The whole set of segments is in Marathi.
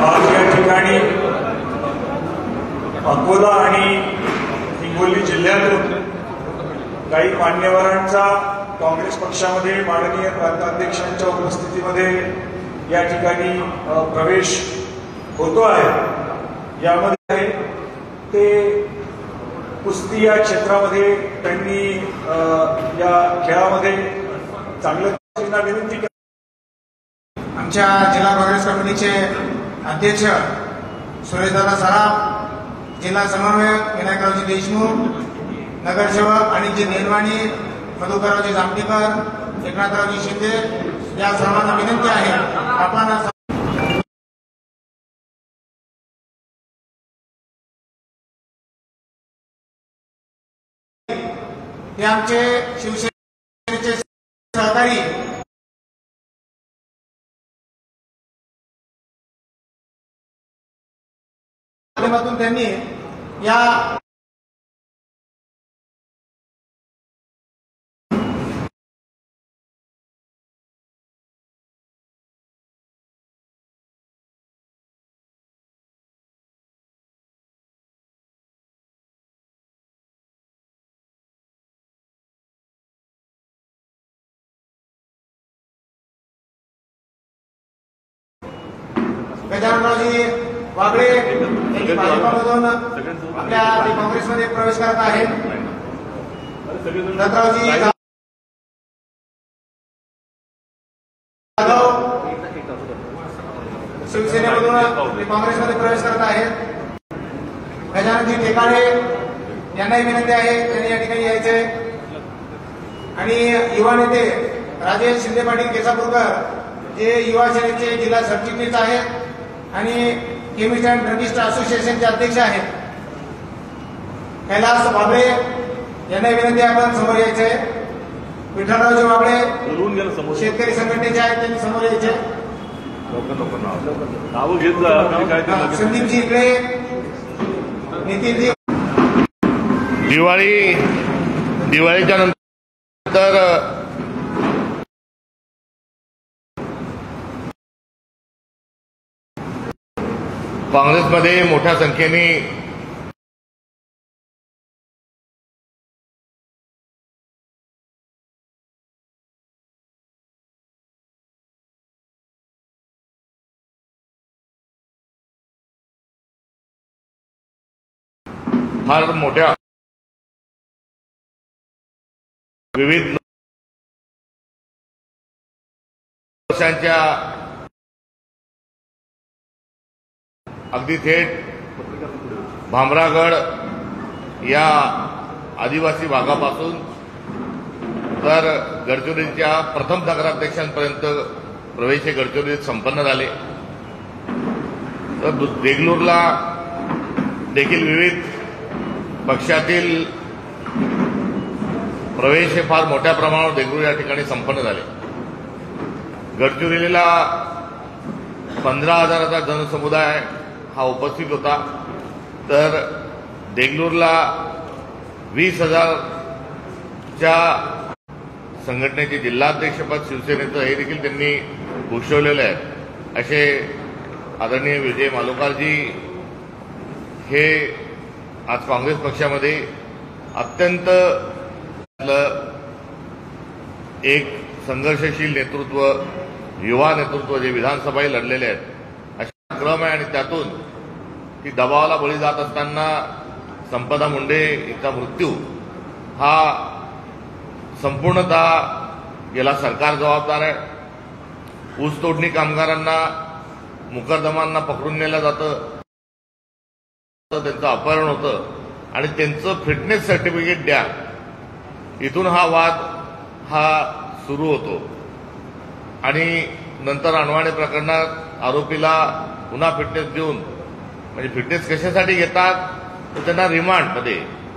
आज या ठिकाणी अकोला आणि हिंगोली जिल्ह्यातून काही मान्यवरांचा काँग्रेस पक्षामध्ये माननीय प्रांताध्यक्षांच्या उपस्थितीमध्ये या ठिकाणी प्रवेश होतो आहे। यामध्ये ते कुस्ती या क्षेत्रामध्ये त्यांनी या खेळामध्ये चांगल्या विनंती केली। आमच्या जिल्हा काँग्रेस कमिटीचे अध्यक्ष सुरेशदादा सराफ, जिल्हा समन्वयक विनायकरावजी देशमुख, नगरसेवक आणि जी निर्वाणी मधुकररावजी जामटेकर, एकनाथरावजी शिंदे या सर्वांना विनंती आहे आपण हे आमचे शिवसेनेचे सहकारी माध्यमातून त्यांनी या गजाननरावजी वागळे यांनी भाजपामधून आपल्या काँग्रेसमध्ये प्रवेश करत आहेत। दत्तरावजी जाधव शिवसेनेमधून काँग्रेसमध्ये प्रवेश करत आहेत। गजाननजी टेकाळे यांनाही विनंती आहे त्यांनी या ठिकाणी यायचे। आणि युवा नेते राजेश शिंदे पाटील केसापूरकर जे युवा सेनेचे जिल्हा सरचिटणीस आहेत आणि केमिस्ट अँड ड्रगिस्ट असोसिएशनचे अध्यक्ष आहेत। कैलास बाबळे यांना विनंती आपण समोर यायचे। विठ्ठलरावजी बाबळे शेतकरी संघटनेचे आहेत, त्यांनी समोर यायचे। संदीपजी इकडे, नितीनजी। दिवाळीच्या नंतर काँग्रेसमध्ये मोठ्या संख्येने फार मोठ्या विविध पक्षांच्या अगदी थेट भामरागड या आदिवासी भागापासून तर गडचिरोलीच्या प्रथम नगराध्यक्षांपर्यंत प्रवेश हे गडचिरोलीत संपन्न झाले। तर देगलूरला देखील विविध पक्षातील प्रवेश हे फार मोठ्या प्रमाणावर देगलूर या ठिकाणी संपन्न झाले। गडचिरोलीला 15,000चा जनसमुदाय हा उपस्थित होता, तर देगलूरला 20,000च्या संघटनेचे जिल्हाध्यक्षपद शिवसेनेचं हे देखील त्यांनी घोषवलेलं आहे। असे आदरणीय विजय मालोकारजी हे आज काँग्रेस पक्षामध्ये अत्यंत एक संघर्षशील नेतृत्व, युवा नेतृत्व जे विधानसभाही लढलेले आहेत अशा क्रम आहे। आणि त्यातून ती दबावाला बळी जात असताना संपदा मुंडे यांचा मृत्यू हा संपूर्णतः याला सरकार जबाबदार आहे। ऊस तोडणी कामगारांना मुकरदमांना पकडून नेलं जातं, त्यांचं अपहरण होतं आणि त्यांचं फिटनेस सर्टिफिकेट द्या, इथून हा वाद हा सुरू होतो। आणि नंतर अणवाणे प्रकरणात आरोपीला पुन्हा फिटनेस देऊन, म्हणजे फिटनेस कशासाठी घेतात तर त्यांना रिमांडमध्ये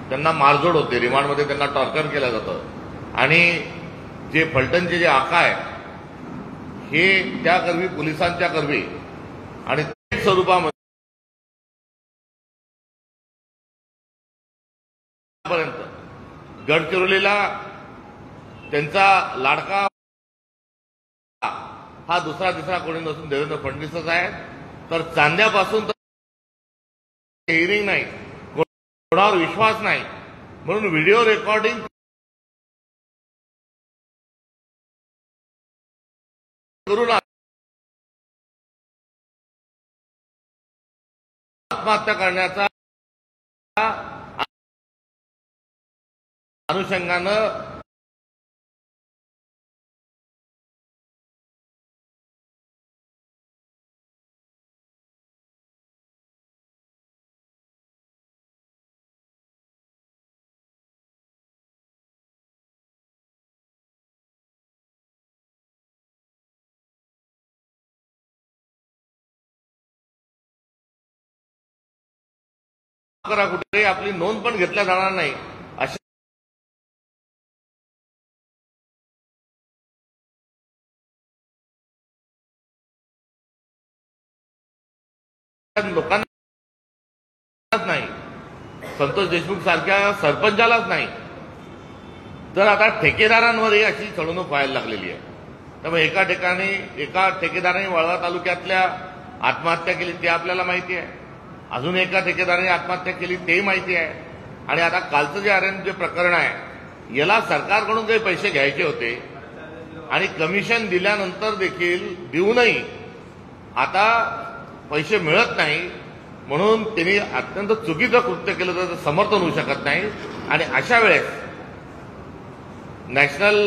त्यांना मारझोड होते, रिमांडमध्ये त्यांना टॉर्चर केलं जातं। आणि जे फलटणचे जे आका आहे हे त्या करवी पोलिसांच्या करवी आणि स्वरूपामध्ये गडचिरोलीला त्यांचा लाडका हा दुसरा तिसरा कोणी नसून देवेंद्र फडणवीसच आहे। तर चांद्यापासून हिअरिंग नाही, कोणावर विश्वास नाही, म्हणून व्हिडिओ रेकॉर्डिंग करून आत्महत्या करण्याचा अनुषंगानं करा, कुठेही आपली नोंद पण घेतल्या जाणार नाही अशा लोकांनाच नाही, संतोष देशमुख सारख्या सरपंचालाच नाही, तर आता ठेकेदारांवरही अशी चढवणूक व्हायला लागलेली आहे. त्यामुळे एका ठिकाणी एका ठेकेदाराने वाळवा तालुक्यातल्या आत्महत्या केली ते आपल्याला माहिती आहे, अजून एका ठेकेदाराने आत्महत्या केली ते माहिती आहे, आणि आता कालचं जे जे प्रकरण आहे याला सरकारकडून काही पैसे घ्यायचे होते आणि कमिशन दिल्यानंतर देखील देऊनही आता पैसे मिळत नाही, म्हणून त्यांनी अत्यंत चुकीचं कृत्य केलं तर समर्थन होऊ शकत नाही. आणि अशा वेळेस नॅशनल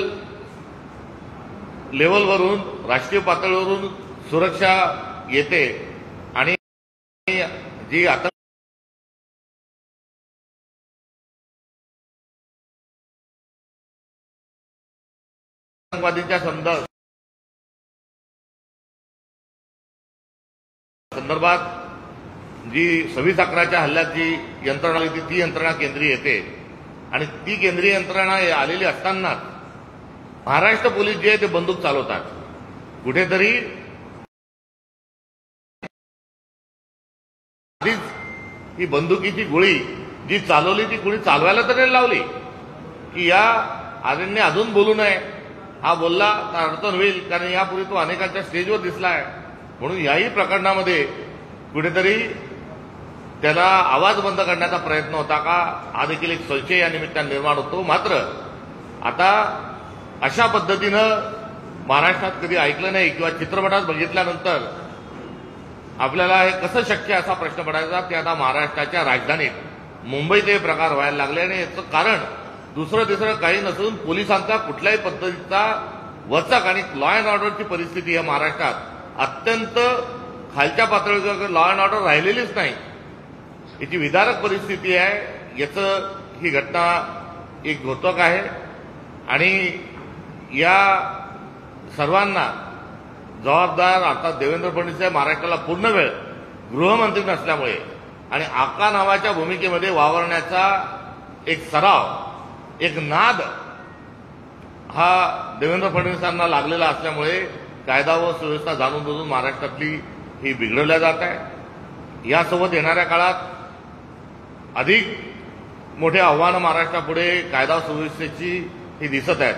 लेव्हलवरून राष्ट्रीय पातळीवरून सुरक्षा येते आणि जी आतंकवादीच्या संदर्भात जी 26/11च्या हल्ल्यात जी यंत्रणा होती ती यंत्रणा केंद्रीय येते, आणि ती केंद्रीय यंत्रणा आलेली असताना महाराष्ट्र पोलीस जे आहे ते बंदूक चालवतात. कुठेतरी ही बंदुकीची गोळी जी चालवली ती कुणी चालवायला तरी लावली की या आर्यनने अजून बोलू नये, हा बोलला तर अडचण होईल, कारण यापूर्वी तो अनेकांच्या स्टेजवर दिसलाय, म्हणून याही प्रकरणामध्ये कुठेतरी त्याला आवाज बंद करण्याचा प्रयत्न होता का हा देखील एक संशय या निमित्ताने निर्माण होतो. मात्र आता अशा पद्धतीनं महाराष्ट्रात कधी ऐकलं नाही किंवा चित्रपटात बघितल्यानंतर आपल्याला हे कसं शक्य असा प्रश्न पडायचा. ते आता महाराष्ट्राच्या राजधानीत मुंबईत हे प्रकार व्हायला लागले, आणि याचं कारण दुसरं तिसरं काही नसून पोलिसांचा कुठल्याही पद्धतीचा वचक आणि लॉ अँड ऑर्डरची परिस्थिती या महाराष्ट्रात अत्यंत खालच्या पातळीवर लॉ अँड ऑर्डर राहिलेलीच नाही, याची विदारक परिस्थिती आहे. याचं ही घटना एक घातक आहे, आणि या सर्वांना जबाबदार अर्थात देवेंद्र फडणवीस महाराष्ट्राला पूर्ण वेळ गृहमंत्री नसल्यामुळे आणि आका नावाच्या भूमिकेमध्ये वावरण्याचा एक सराव, एक नाद हा देवेंद्र फडणवीसांना लागलेला असल्यामुळे कायदा व सुव्यवस्था जाणून बुजून महाराष्ट्रातली ही बिघडवल्या जात आहे. यासोबत येणाऱ्या काळात अधिक मोठे आव्हानं महाराष्ट्रापुढे कायदा सुव्यवस्थेची ही दिसत आहेत.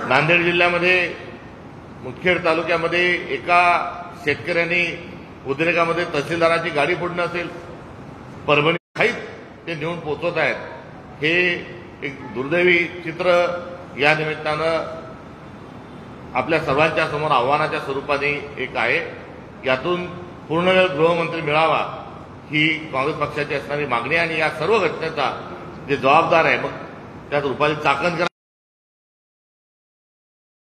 नांदेड जिल्ह्यामध्ये मुदखेड तालुक्यामध्ये एका शेतकऱ्यांनी उद्रेकामध्ये तहसीलदाराची गाडी फोडणं असेल, परभणी खाईत ते नेऊन पोचवत आहेत. हे एक दुर्दैवी चित्र या निमित्तानं आपल्या सर्वांच्या समोर आव्हानाच्या स्वरूपाने एक आहे. यातून पूर्णवेळ गृहमंत्री मिळावा ही काँग्रेस पक्षाची असणारी मागणी, आणि या सर्व घटनेचा जे जबाबदार आहे, मग त्यात रुपाली चाकणकर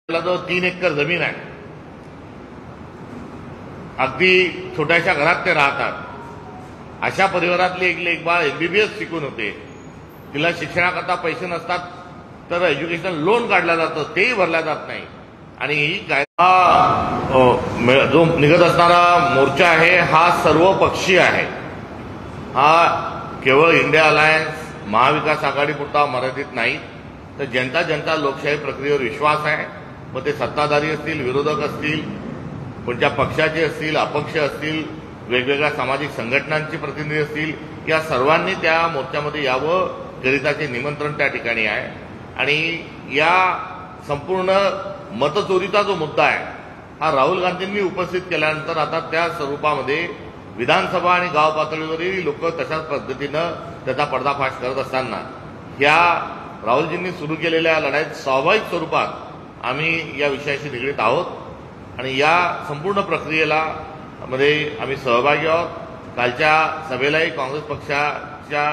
जो 3 एकर जमीन आहे, अगदी छोट्याशा घरात ते राहतात, अशा परिवारातली एक बाळ MBBS शिकून होते, तिला शिक्षणाकरता पैसे नसतात तर एज्युकेशन लोन काढलं जातं, तेही भरल्या जात नाही. आणि ही कायदा जो निघत असणारा मोर्चा आहे हा सर्वपक्षीय आहे. हा केवळ इंडिया अलायन्स महाविकास आघाडीपुरता मर्यादित नाही, तर ज्यांचा लोकशाही प्रक्रियेवर विश्वास आहे, मग ते सत्ताधारी असतील, विरोधक असतील, कोणत्या पक्षाचे असतील, अपक्ष असतील, वेगवेगळ्या सामाजिक संघटनांचे प्रतिनिधी असतील, या सर्वांनी त्या मोर्चामध्ये यावं करिताचे निमंत्रण त्या ठिकाणी आहे. आणि या संपूर्ण मतचोरीचा जो मुद्दा आहे हा राहुल गांधींनी उपस्थित केल्यानंतर आता त्या स्वरूपामध्ये विधानसभा आणि गाव पातळीवरही लोक तशाच पद्धतीनं त्याचा पर्दाफाश करत असताना ह्या राहुलजींनी सुरू केलेल्या लढाईत स्वाभाविक स्वरूपात आम्ही या विषयाशी निगडीत आहोत आणि या संपूर्ण प्रक्रियेला मध्ये आम्ही सहभागी आहोत। कालच्या सभेलाही काँग्रेस पक्षाच्या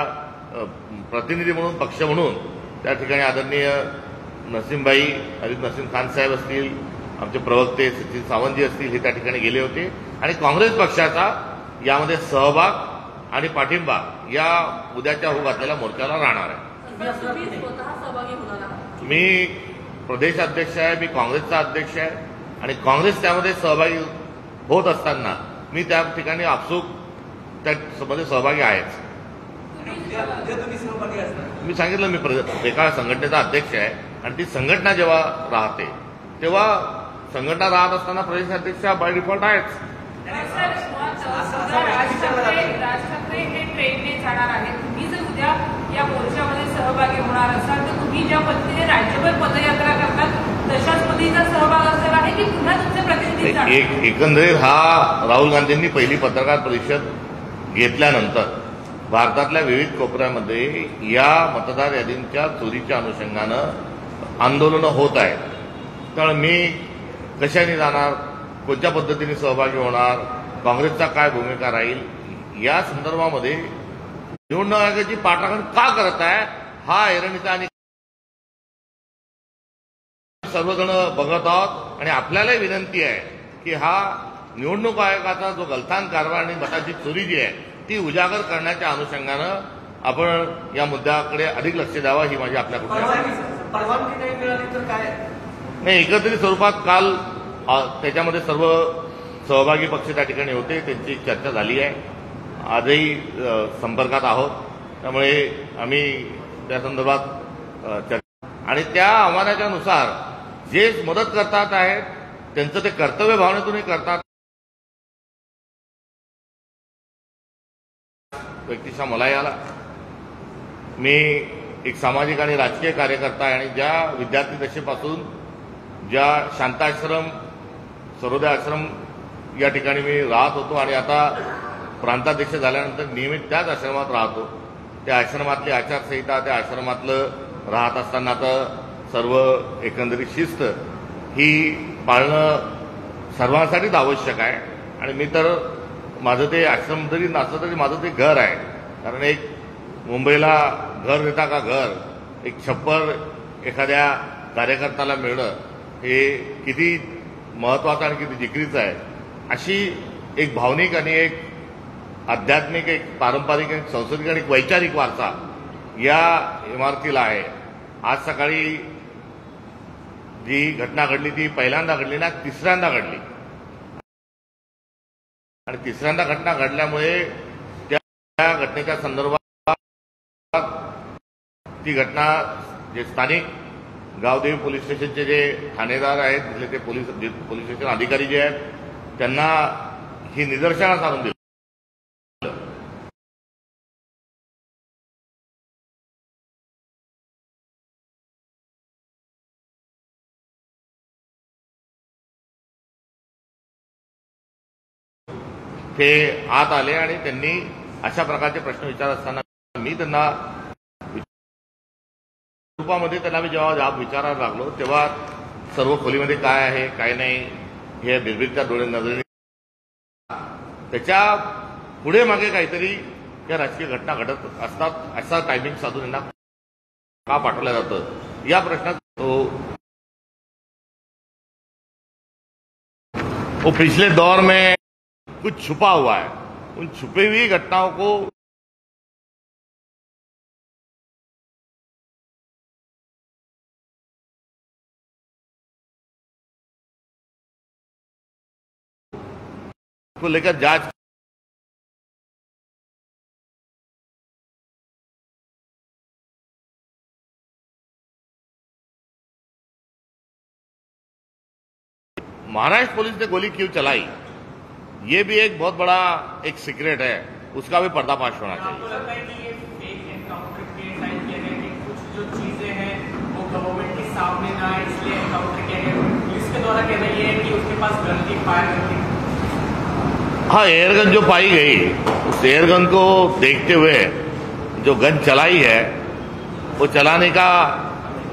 प्रतिनिधी म्हणून पक्ष म्हणून त्या ठिकाणी आदरणीय नसीमभाई अजित नसीम खान साहेब असतील, आमचे प्रवक्ते सचिन सावंतजी असतील, हे त्या ठिकाणी गेले होते आणि काँग्रेस पक्षाचा यामध्ये सहभाग आणि पाठिंबा या उद्याच्या होऊ घातलेल्या मोर्चाला राहणार आहे। मी प्रदेशाध्यक्ष आहे, मी काँग्रेसचा अध्यक्ष आहे आणि काँग्रेस त्यामध्ये सहभागी होत असताना मी त्या ठिकाणी आपसूक त्यामध्ये सहभागी आहेच। मी सांगितलं मी एका संघटनेचा अध्यक्ष आहे आणि ती संघटना जेव्हा राहते तेव्हा संघटना राहत असताना प्रदेशाध्यक्ष बाय डिफॉल्ट आहेच। राज ठाकरे हे ट्रेनने जाणार आहेत, तुम्ही जर उद्या या मोर्चामध्ये सहभागी होणार असाल तर तुम्ही ज्या पद्धतीने राज्यभर पदयात्रा करतात तशाच पद्धतीचा सहभाग असणार आहे की पुन्हा तुमचे प्रतिनिधी? एकंदरीत हा राहुल गांधींनी पहिली पत्रकार परिषद घेतल्यानंतर भारतातल्या विविध कोपऱ्यामध्ये या मतदार यादींच्या चोरीच्या अनुषंगानं आंदोलनं होत आहेत। त्यामुळे मी कशाने जाणार, कोणत्या पद्धतीने सहभागी होणार, काँग्रेसचा काय भूमिका राहील या संदर्भामध्ये निवडणूक आयोगाची पाठराखण का करत आहे हा ऐरणीचा आणि सर्वजण बघत आहोत आणि आपल्यालाही विनंती आहे की हा निवडणूक आयोगाचा जो गलथान कारभार आणि मताची चोरी जी आहे ती उजागर करण्याच्या अनुषंगानं आपण या मुद्द्याकडे अधिक लक्ष द्यावं ही माझी आपल्याकडून परवानगी नाही मिळाली तर काय नाही। एकत्रित स्वरूपात काल त्याच्यामध्ये सर्व सहभागी पक्ष त्या ठिकाणी होते, त्यांची चर्चा झाली आहे, आजही संपर्कात आहोत। त्यामुळे आम्ही त्या संदर्भात चर्चा आणि त्या आव्हानाच्या नुसार जे मदत करतात आहेत त्यांचं ते कर्तव्य भावनेतूनही करतात। व्यक्तिशः मलाही आला, मी एक सामाजिक आणि राजकीय कार्यकर्ता आहे आणि ज्या विद्यार्थी दशेपासून ज्या शांताश्रम सर्वोदय आश्रम या ठिकाणी मी राहत होतो आणि आता प्रांताध्यक्ष झाल्यानंतर नियमित त्याच आश्रमात राहतो, त्या आश्रमातली आचारसंहिता, त्या आश्रमातलं राहत असताना तर सर्व एकंदरीत शिस्त ही पाळणं सर्वांसाठीच आवश्यक आहे आणि मी तर माझं ते आश्रम जरी नसलं तरी माझं ते घर आहे। कारण एक मुंबईला घर देता का घर, एक छप्पर एखाद्या कार्यकर्त्याला मिळणं हे किती महत्वाचं आणि किती जिकरीचं आहे, अशी एक भावनिक आणि एक आध्यात्मिक, एक पारंपरिक, एक सांस्कृतिक आणि एक वैचारिक वारसा या इमारतीला आहे। आज सकाळी जी घटना घडली ती पहिल्यांदा घडली ना, तिसऱ्यांदा घडली आणि तिसऱ्यांदा घटना घडल्यामुळे त्या घटनेच्या संदर्भात ती घटना जे स्थानिक गावदेवी पोलीस स्टेशनचे जे ठाणेदार आहेत, तिथले ते पोलीस स्टेशन अधिकारी जे आहेत त्यांना ही निदर्शनास आणून दिली। ते आत आले आणि त्यांनी अशा प्रकारचे प्रश्न विचारत असताना मी त्यांना रूपामध्ये त्यांना मी जेव्हा जाब विचारायला लागलो तेव्हा सर्व खोलीमध्ये काय आहे काय नाही हे बिरबिरच्या डोळे नजरेने त्याच्या पुढे मागे काहीतरी त्या राजकीय घटना घडत असतात असा टायमिंग साधून यांना का पाठवलं जातं या प्रश्नात वो पिछले दौर में कुछ छुपा हुआ है, उन छुपी हुई घटनाओं को लेकर जांच महाराष्ट्र पुलिस ने गोली क्यों चलाई ये भी एक बहुत बड़ा एक सीक्रेट है, उसका भी पर्दाफाश होना चाहिए। आपको लगता है कि ये फेक एनकाउंटर के टाइप किया गया कि कुछ जो चीजें हैं वो गवर्नमेंट के सामने ना आए इसलिए एनकाउंटर किया गया, पुलिस के वाला कहना यह है कि उसके पास गन थी, फायर गन थी। हाँ, एयरगन जो पाई गई, उस एयरगन को देखते हुए जो गन चलाई है वो चलाने का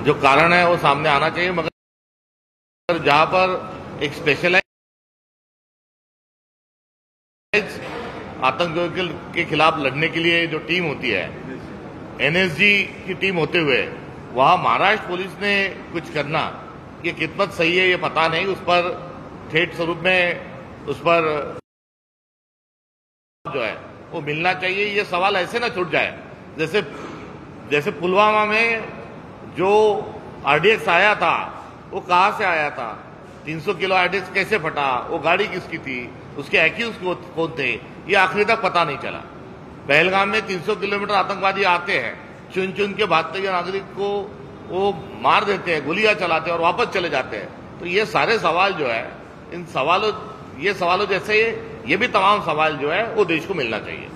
जो कारण है वो सामने आना चाहिए। मगर जहां पर एक स्पेशलाइज आतंकवाद के खिलाफ लड़ने के लिए जो टीम होती है, एनएसजी की टीम होते हुए वहां महाराष्ट्र पुलिस ने कुछ करना, ये कितमत सही है ये पता नहीं। उस पर ठेठ स्वरूप में उस पर जो है वो मिलना चाहिए। ये सवाल ऐसे ना छूट जाए जैसे पुलवामा में जो आरडीएक्स आया था वो कहां से आया था, 300 किलो आरडीएक्स कैसे फटा, वो गाड़ी किसकी थी, उसके एक्यूज कौन थे, ये आखिरी तक पता नहीं चला। पहलगाम में 300 किलोमीटर आतंकवादी आते हैं, चुन चुन के भागते हुए नागरिक को वो मार देते हैं, गोलियां चलाते हैं और वापस चले जाते हैं। तो ये सारे सवाल जो है, इन सवालों ये सवालों जैसे ये भी तमाम सवाल जो है वो देश को मिलना चाहिए।